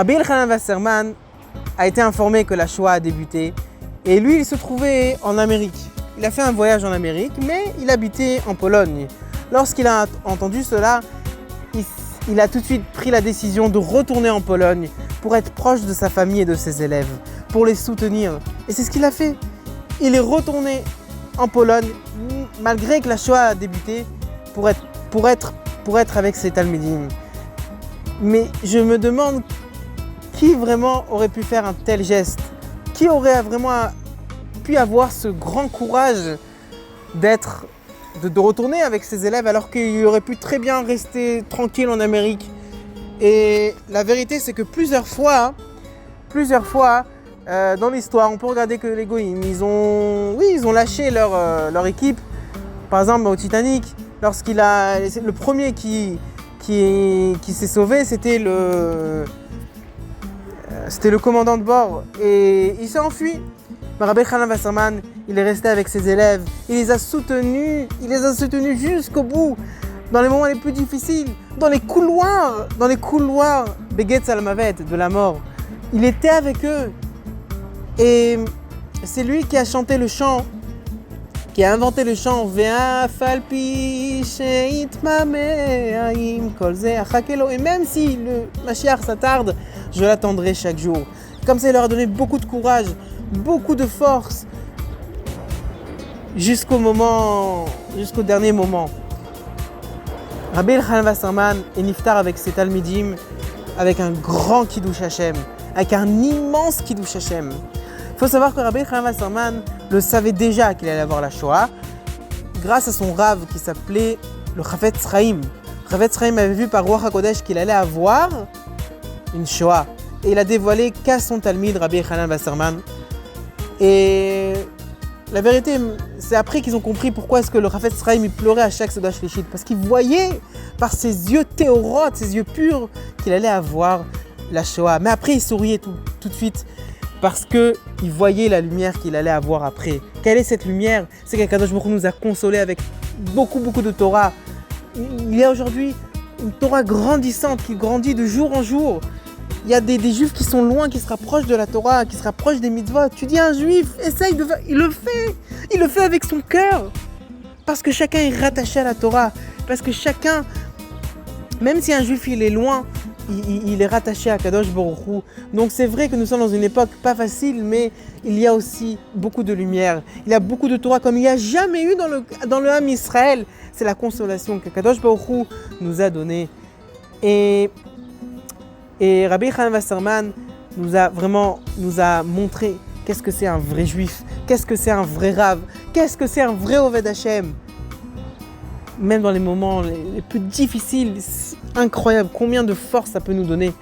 Rabbi Elchanan Wasserman a été informé que la Shoah a débuté et lui, il se trouvait en Amérique. Il a fait un voyage en Amérique, mais il habitait en Pologne. Lorsqu'il a entendu cela, il a tout de suite pris la décision de retourner en Pologne pour être proche de sa famille et de ses élèves, pour les soutenir. Et c'est ce qu'il a fait. Il est retourné en Pologne, malgré que la Shoah a débuté, pour être avec ses Talmidim. Mais je me demande qui vraiment aurait pu faire un tel geste? Qui aurait vraiment pu avoir ce grand courage de retourner avec ses élèves alors qu'il aurait pu très bien rester tranquille en Amérique? Et la vérité, c'est que plusieurs fois, dans l'histoire, on peut regarder que les Goïms, ils ont lâché leur équipe. Par exemple, au Titanic, le premier qui s'est sauvé, c'était le commandant de bord et il s'est enfui. Mais Rabbi Elchanan Wasserman, il est resté avec ses élèves, il les a soutenus jusqu'au bout, dans les moments les plus difficiles, dans les couloirs Begetz al-Mavet, de la mort. Il était avec eux et c'est lui qui a chanté le chant, qui a inventé le chant Ve'afalpi sheitmameh kol ze achakelo, et même si le Mashiach s'attarde, je l'attendrai chaque jour. Comme ça, il leur a donné beaucoup de courage, beaucoup de force, jusqu'au dernier moment. Rabbi Elchanan Wasserman est niftar avec ses Talmidim, avec un grand Kiddush Hashem, avec un immense Kiddush Hashem. Il faut savoir que Rabbi Elchanan Wasserman le savait déjà qu'il allait avoir la Shoah, grâce à son Rav qui s'appelait le Chafetz Chaim. Chafetz Chaim avait vu par Ruach HaKodesh qu'il allait avoir une Shoah. Et il a dévoilé qu'à son Talmid, Rabbi Elchanan Wasserman. Et la vérité, c'est après qu'ils ont compris pourquoi est-ce que le Chafetz Chaim il pleurait à chaque Seudah Shlishit. Parce qu'il voyait par ses yeux théorotes, ses yeux purs, qu'il allait avoir la Shoah. Mais après, il souriait tout de suite. Parce qu'il voyait la lumière qu'il allait avoir après. Quelle est cette lumière? C'est qu'Akadosh Baruch Hu nous a consolés avec beaucoup de Torah. Il y a aujourd'hui une Torah grandissante qui grandit de jour en jour. Il y a des Juifs qui sont loin, qui se rapprochent de la Torah, qui se rapprochent des mitzvot. Tu dis à un Juif, essaye de faire. Il le fait. Il le fait avec son cœur. Parce que chacun est rattaché à la Torah. Parce que chacun, même si un Juif il est loin, il est rattaché à Kadosh Baruch Hu. Donc c'est vrai que nous sommes dans une époque pas facile, mais il y a aussi beaucoup de lumière. Il y a beaucoup de Torah comme il n'y a jamais eu dans le Ham Israël. C'est la consolation que Kadosh Baruch Hu nous a donnée. Et Rabbi Elchanan Wasserman nous a montré qu'est-ce que c'est un vrai juif, qu'est-ce que c'est un vrai Rav, qu'est-ce que c'est un vrai Oved Hashem. Même dans les moments les plus difficiles, c'est incroyable combien de force ça peut nous donner.